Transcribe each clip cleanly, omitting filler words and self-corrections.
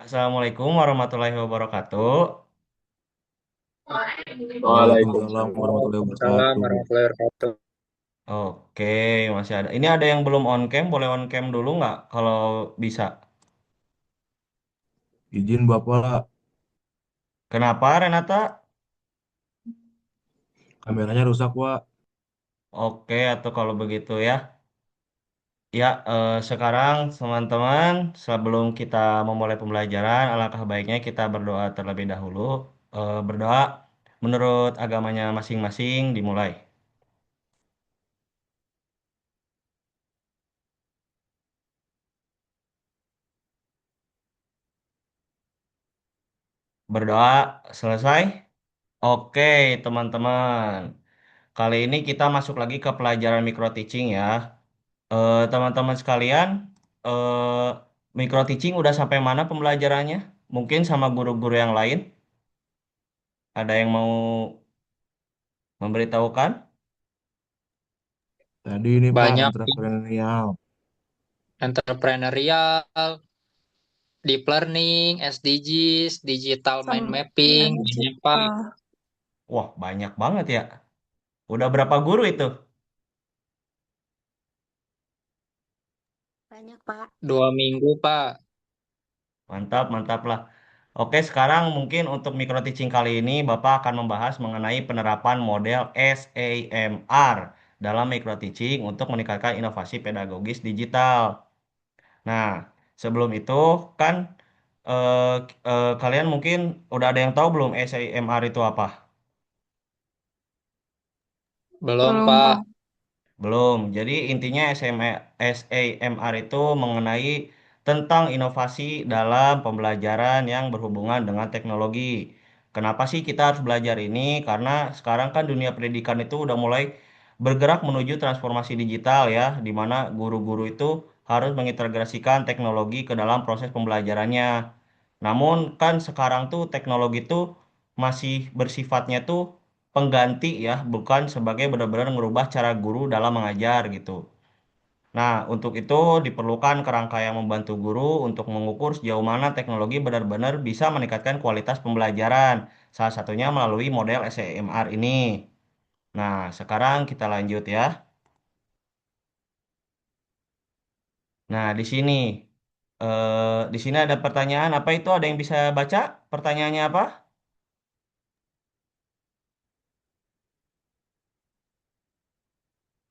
Assalamualaikum warahmatullahi wabarakatuh. Waalaikumsalam warahmatullahi Waalaikumsalam wabarakatuh. warahmatullahi wabarakatuh. Oke, masih ada. Ini ada yang belum on cam, boleh on cam dulu nggak? Kalau bisa. Izin Bapak, Kenapa, Renata? kameranya rusak, Pak. Oke, atau kalau begitu ya. Ya, sekarang teman-teman, sebelum kita memulai pembelajaran, alangkah baiknya kita berdoa terlebih dahulu. Berdoa menurut agamanya masing-masing dimulai. Berdoa selesai? Oke, teman-teman. Kali ini kita masuk lagi ke pelajaran micro teaching ya. Teman-teman sekalian, eh, micro teaching udah sampai mana pembelajarannya? Mungkin sama guru-guru yang lain, ada yang mau memberitahukan? Tadi ini Pak, Banyak entrepreneurial. entrepreneurial, deep learning, SDGs, digital mind mapping, Anu sih, banyak Pak. Wah, banyak banget ya. Udah berapa guru itu? banyak Pak. 2 minggu Pak. Mantap, mantap lah. Oke, sekarang mungkin untuk micro teaching kali ini Bapak akan membahas mengenai penerapan model SAMR dalam micro teaching untuk meningkatkan inovasi pedagogis digital. Nah, sebelum itu kan eh, kalian mungkin udah ada yang tahu belum SAMR itu apa? Belum Belum Pak. Pak. Belum. Jadi intinya SAMR itu mengenai tentang inovasi dalam pembelajaran yang berhubungan dengan teknologi. Kenapa sih kita harus belajar ini? Karena sekarang kan dunia pendidikan itu udah mulai bergerak menuju transformasi digital ya, di mana guru-guru itu harus mengintegrasikan teknologi ke dalam proses pembelajarannya. Namun kan sekarang tuh teknologi tuh masih bersifatnya tuh pengganti ya, bukan sebagai benar-benar merubah cara guru dalam mengajar gitu. Nah, untuk itu diperlukan kerangka yang membantu guru untuk mengukur sejauh mana teknologi benar-benar bisa meningkatkan kualitas pembelajaran. Salah satunya melalui model SEMR ini. Nah, sekarang kita lanjut ya. Nah, di sini ada pertanyaan apa itu? Ada yang bisa baca? Pertanyaannya apa?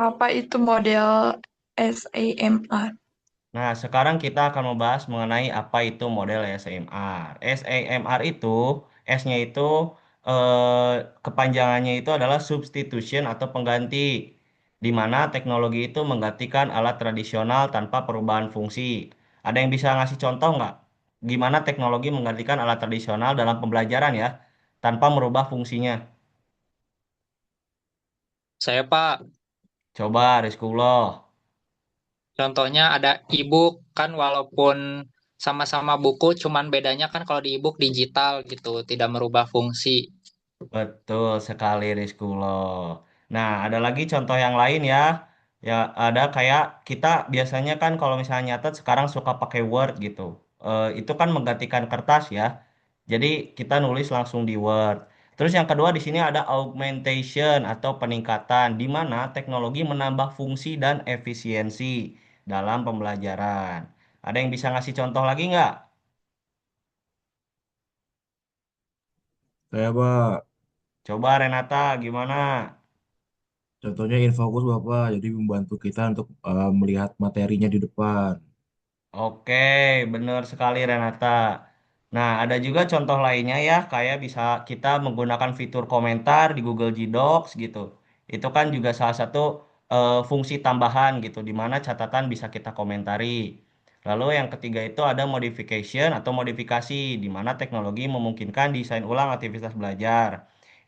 Apa itu model SAMR? Nah, sekarang kita akan membahas mengenai apa itu model SAMR. SAMR itu, S-nya itu kepanjangannya itu adalah substitution atau pengganti, di mana teknologi itu menggantikan alat tradisional tanpa perubahan fungsi. Ada yang bisa ngasih contoh nggak? Gimana teknologi menggantikan alat tradisional dalam pembelajaran ya, tanpa merubah fungsinya? Saya Pak, Coba, Rizkullah. contohnya ada e-book kan walaupun sama-sama buku, cuman bedanya kan kalau di e-book digital gitu, tidak merubah fungsi. Betul sekali Rizkulo. Nah, ada lagi contoh yang lain ya. Ya, ada kayak kita biasanya kan kalau misalnya nyatet sekarang suka pakai Word gitu. Itu kan menggantikan kertas ya. Jadi kita nulis langsung di Word. Terus yang kedua di sini ada augmentation atau peningkatan di mana teknologi menambah fungsi dan efisiensi dalam pembelajaran. Ada yang bisa ngasih contoh lagi nggak? Saya Pak, Coba Renata, gimana? contohnya Infokus Bapak, jadi membantu kita untuk melihat materinya di depan. Oke, benar sekali Renata. Nah, ada juga contoh lainnya ya, kayak bisa kita menggunakan fitur komentar di Google G Docs gitu. Itu kan juga salah satu fungsi tambahan gitu, di mana catatan bisa kita komentari. Lalu yang ketiga itu ada modification atau modifikasi, di mana teknologi memungkinkan desain ulang aktivitas belajar.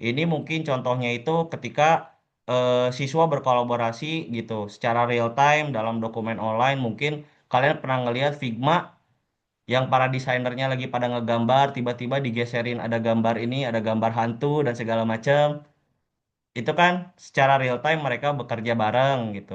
Ini mungkin contohnya itu ketika siswa berkolaborasi gitu, secara real time dalam dokumen online mungkin. Kalian pernah ngelihat Figma yang para desainernya lagi pada ngegambar, tiba-tiba digeserin ada gambar ini, ada gambar hantu dan segala macam. Itu kan secara real time mereka bekerja bareng gitu.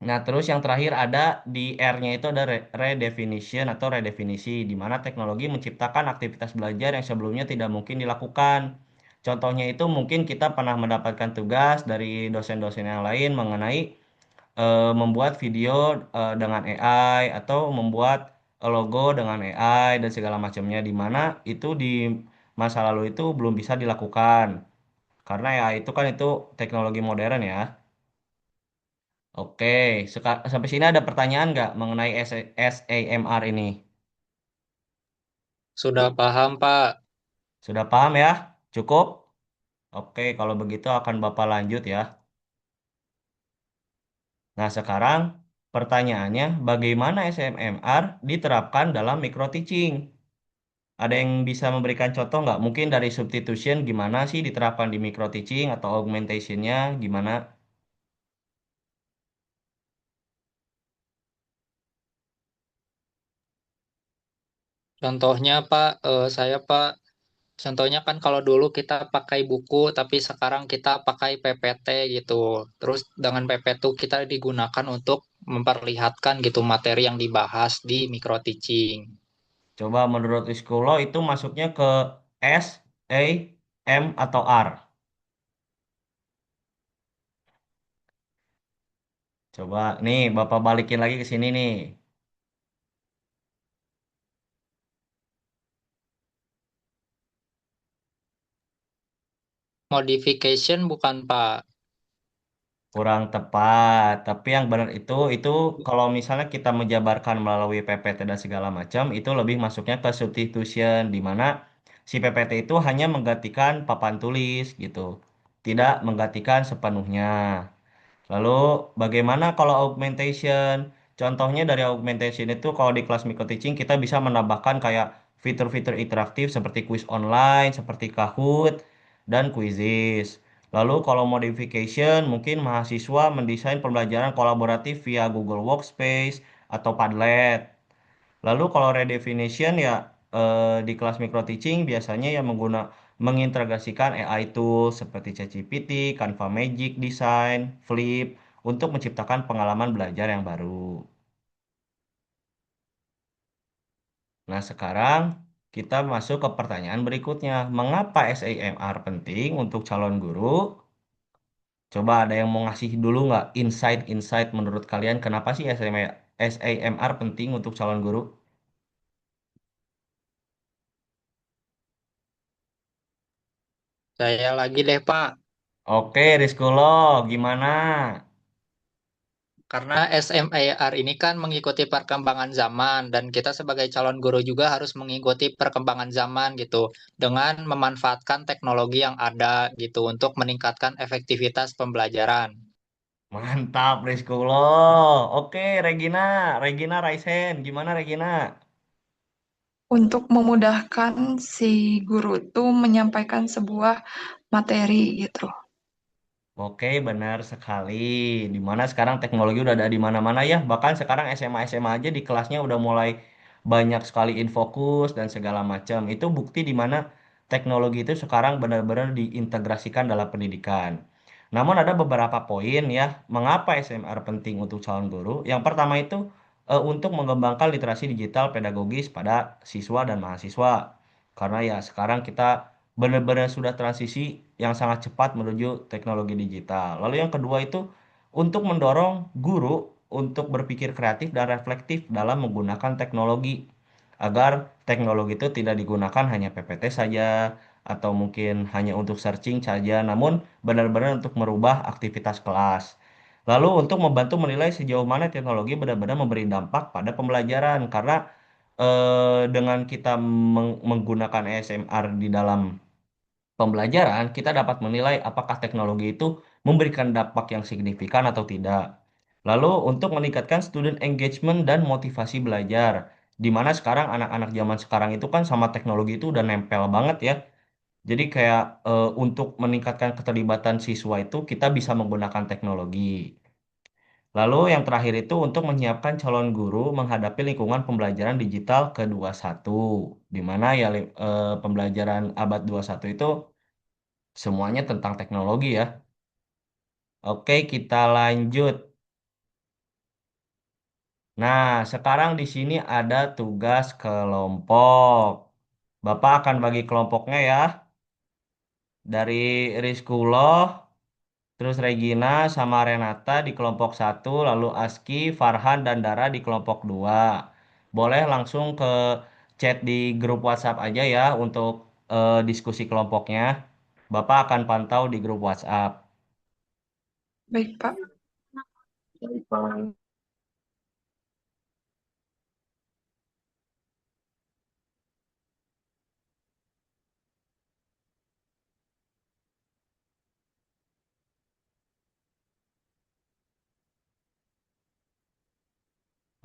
Nah, terus yang terakhir ada di R-nya itu ada redefinition atau redefinisi, di mana teknologi menciptakan aktivitas belajar yang sebelumnya tidak mungkin dilakukan. Contohnya itu mungkin kita pernah mendapatkan tugas dari dosen-dosen yang lain mengenai membuat video dengan AI atau membuat logo dengan AI dan segala macamnya, di mana itu di masa lalu itu belum bisa dilakukan. Karena ya itu kan itu teknologi modern ya. Oke, sampai sini ada pertanyaan nggak mengenai SAMR ini? Sudah paham, Pak. Sudah paham ya? Cukup? Oke, kalau begitu akan Bapak lanjut ya. Nah, sekarang pertanyaannya, bagaimana SMMR diterapkan dalam micro teaching? Ada yang bisa memberikan contoh nggak? Mungkin dari substitution gimana sih diterapkan di micro teaching atau augmentation-nya gimana? Contohnya, Pak, saya, Pak, contohnya kan kalau dulu kita pakai buku, tapi sekarang kita pakai PPT gitu. Terus dengan PPT itu kita digunakan untuk memperlihatkan gitu materi yang dibahas di micro teaching. Coba menurut Iskulo itu masuknya ke S, A, M atau R? Coba nih Bapak balikin lagi ke sini nih. Modification bukan, Pak. Kurang tepat, tapi yang benar itu kalau misalnya kita menjabarkan melalui PPT dan segala macam, itu lebih masuknya ke substitution, di mana si PPT itu hanya menggantikan papan tulis gitu, tidak menggantikan sepenuhnya. Lalu bagaimana kalau augmentation? Contohnya dari augmentation itu kalau di kelas micro teaching kita bisa menambahkan kayak fitur-fitur interaktif seperti quiz online, seperti Kahoot, dan Quizizz. Lalu kalau modification mungkin mahasiswa mendesain pembelajaran kolaboratif via Google Workspace atau Padlet. Lalu kalau redefinition ya di kelas micro teaching biasanya yang mengintegrasikan AI tools seperti ChatGPT, Canva Magic Design, Flip untuk menciptakan pengalaman belajar yang baru. Nah, sekarang kita masuk ke pertanyaan berikutnya. Mengapa SAMR penting untuk calon guru? Coba ada yang mau ngasih dulu nggak insight-insight menurut kalian kenapa sih SAMR penting untuk calon guru? Saya lagi deh, Pak. Oke, Rizkulo, gimana? Karena SMAR ini kan mengikuti perkembangan zaman dan kita sebagai calon guru juga harus mengikuti perkembangan zaman gitu dengan memanfaatkan teknologi yang ada gitu untuk meningkatkan efektivitas pembelajaran. Mantap, Rizkulo. Oke, Regina. Regina Raisen. Gimana, Regina? Untuk memudahkan si guru tuh menyampaikan sebuah materi gitu. Oke, benar sekali. Dimana sekarang teknologi udah ada di mana-mana ya. Bahkan sekarang SMA-SMA aja di kelasnya udah mulai banyak sekali infokus dan segala macam. Itu bukti di mana teknologi itu sekarang benar-benar diintegrasikan dalam pendidikan. Namun ada beberapa poin ya, mengapa SMR penting untuk calon guru. Yang pertama itu untuk mengembangkan literasi digital pedagogis pada siswa dan mahasiswa. Karena ya sekarang kita benar-benar sudah transisi yang sangat cepat menuju teknologi digital. Lalu yang kedua itu untuk mendorong guru untuk berpikir kreatif dan reflektif dalam menggunakan teknologi agar teknologi itu tidak digunakan hanya PPT saja atau mungkin hanya untuk searching saja, namun benar-benar untuk merubah aktivitas kelas. Lalu untuk membantu menilai sejauh mana teknologi benar-benar memberi dampak pada pembelajaran karena dengan kita menggunakan ASMR di dalam pembelajaran, kita dapat menilai apakah teknologi itu memberikan dampak yang signifikan atau tidak. Lalu, untuk meningkatkan student engagement dan motivasi belajar, di mana sekarang anak-anak zaman sekarang itu kan sama teknologi itu udah nempel banget ya. Jadi kayak untuk meningkatkan keterlibatan siswa itu kita bisa menggunakan teknologi. Lalu yang terakhir itu untuk menyiapkan calon guru menghadapi lingkungan pembelajaran digital ke-21, di mana ya pembelajaran abad 21 itu semuanya tentang teknologi ya. Oke, kita lanjut. Nah, sekarang di sini ada tugas kelompok. Bapak akan bagi kelompoknya ya. Dari Rizkuloh, terus Regina sama Renata di kelompok satu, lalu Aski, Farhan, dan Dara di kelompok dua. Boleh langsung ke chat di grup WhatsApp aja ya untuk diskusi kelompoknya. Bapak akan pantau di grup WhatsApp. Baik, Pak.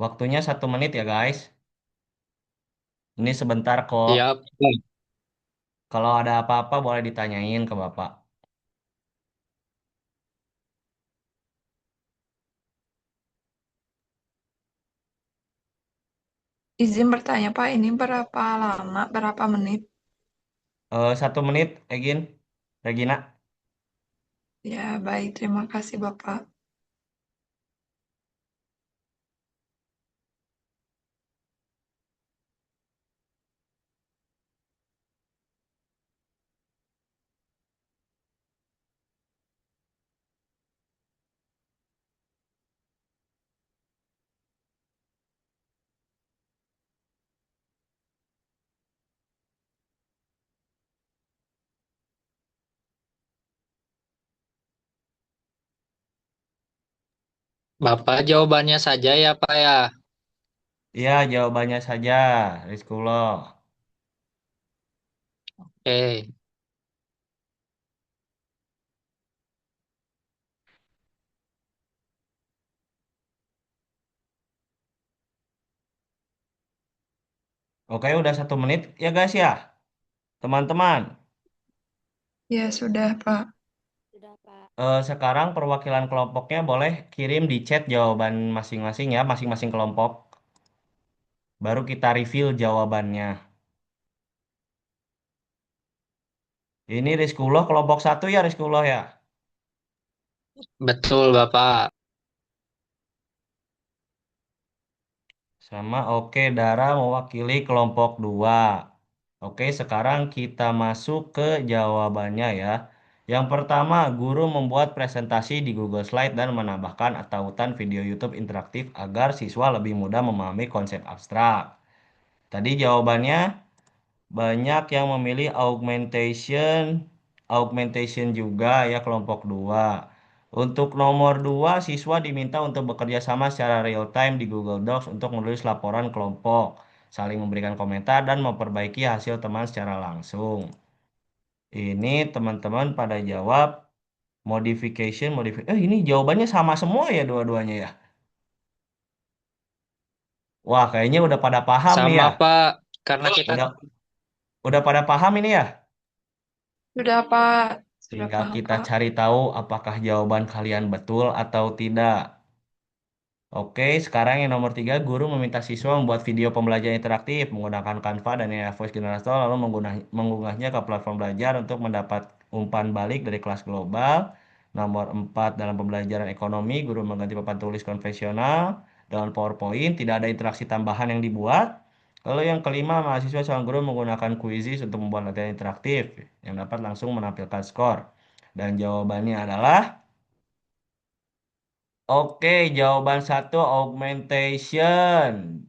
Waktunya 1 menit ya guys. Ini sebentar kok. Siap. Kalau ada apa-apa boleh ditanyain ke Bapak. Izin bertanya, Pak, ini berapa lama, berapa menit? 1 menit, Egin, Regina. Ya, baik. Terima kasih, Bapak. Bapak jawabannya saja ya, Pak ya. Iya, jawabannya saja, Rizkulo. Oke. Oke, udah 1 menit ya guys ya, teman-teman. Ya, sudah, Pak. Sudah, Pak. Sekarang perwakilan kelompoknya boleh kirim di chat jawaban masing-masing ya, masing-masing kelompok. Baru kita review jawabannya. Ini Rizkulo kelompok satu ya, Rizkulo ya. Betul, Bapak. Sama oke, Dara mewakili kelompok 2. Oke, sekarang kita masuk ke jawabannya ya. Yang pertama, guru membuat presentasi di Google Slide dan menambahkan tautan video YouTube interaktif agar siswa lebih mudah memahami konsep abstrak. Tadi jawabannya banyak yang memilih augmentation, augmentation juga ya kelompok 2. Untuk nomor 2, siswa diminta untuk bekerja sama secara real time di Google Docs untuk menulis laporan kelompok, saling memberikan komentar dan memperbaiki hasil teman secara langsung. Ini teman-teman pada jawab ini jawabannya sama semua ya dua-duanya ya. Wah, kayaknya udah pada paham nih Sama, ya. Pak. Karena kita Udah pada paham ini ya. Sudah, Pak. Sudah Tinggal paham, kita Pak. cari tahu apakah jawaban kalian betul atau tidak. Oke, sekarang yang nomor 3, guru meminta siswa membuat video pembelajaran interaktif menggunakan Canva dan AI Voice Generator lalu mengunggahnya ke platform belajar untuk mendapat umpan balik dari kelas global. Nomor 4, dalam pembelajaran ekonomi, guru mengganti papan tulis konvensional dengan PowerPoint, tidak ada interaksi tambahan yang dibuat. Lalu yang kelima, mahasiswa seorang guru menggunakan Quizizz untuk membuat latihan interaktif yang dapat langsung menampilkan skor. Dan jawabannya adalah oke, jawaban satu augmentation.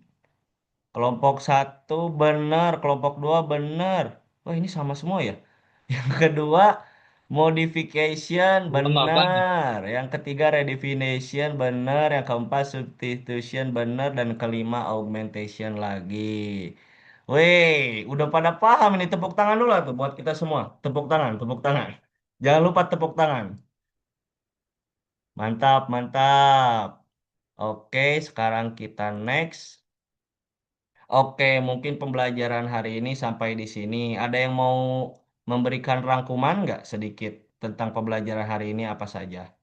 Kelompok satu benar, kelompok dua benar. Oh, ini sama semua ya. Yang kedua, modification belum, Bapak. benar. Yang ketiga, redefinition benar. Yang keempat, substitution benar. Dan kelima, augmentation lagi. Wih, udah pada paham ini. Tepuk tangan dulu lah tuh buat kita semua. Tepuk tangan, tepuk tangan. Jangan lupa tepuk tangan. Mantap, mantap. Oke, sekarang kita next. Oke, mungkin pembelajaran hari ini sampai di sini. Ada yang mau memberikan rangkuman nggak sedikit tentang pembelajaran hari ini apa saja?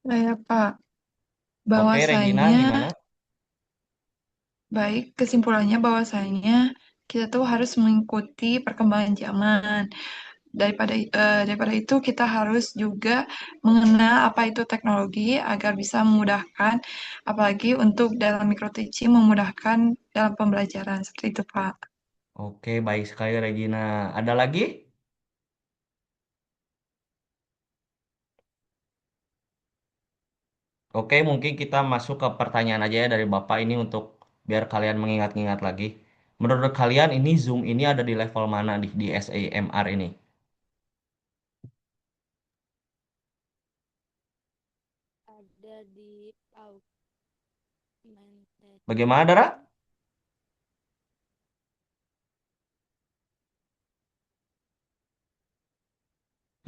Saya, Pak. Oke, Regina, Bahwasanya, gimana? baik, kesimpulannya bahwasanya kita tuh harus mengikuti perkembangan zaman. Daripada itu kita harus juga mengenal apa itu teknologi agar bisa memudahkan, apalagi untuk dalam micro teaching memudahkan dalam pembelajaran seperti itu, Pak. Oke, baik sekali Regina. Ada lagi? Oke, mungkin kita masuk ke pertanyaan aja ya dari Bapak ini untuk biar kalian mengingat-ingat lagi. Menurut kalian ini Zoom ini ada di level mana di SAMR ini? Ada di augmented. Bagaimana, Dara?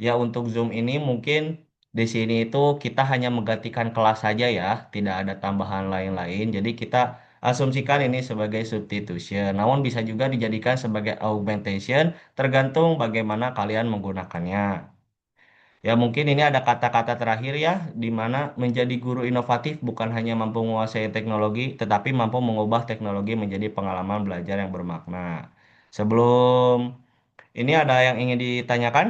Ya, untuk Zoom ini mungkin di sini itu kita hanya menggantikan kelas saja ya, tidak ada tambahan lain-lain. Jadi kita asumsikan ini sebagai substitution. Namun bisa juga dijadikan sebagai augmentation, tergantung bagaimana kalian menggunakannya. Ya, mungkin ini ada kata-kata terakhir ya, di mana menjadi guru inovatif bukan hanya mampu menguasai teknologi, tetapi mampu mengubah teknologi menjadi pengalaman belajar yang bermakna. Sebelum ini ada yang ingin ditanyakan?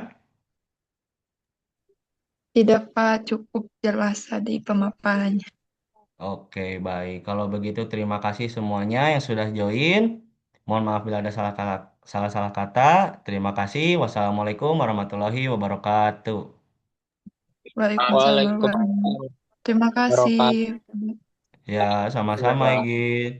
Tidak, Pak, cukup jelas tadi pemaparannya. Oke, baik. Kalau begitu terima kasih semuanya yang sudah join. Mohon maaf bila ada salah-salah kata. Terima kasih. Wassalamualaikum warahmatullahi wabarakatuh. Waalaikumsalam warahmatullahi wabarakatuh. Waalaikumsalam Terima kasih. warahmatullahi Ya, sama-sama, wabarakatuh. Igit.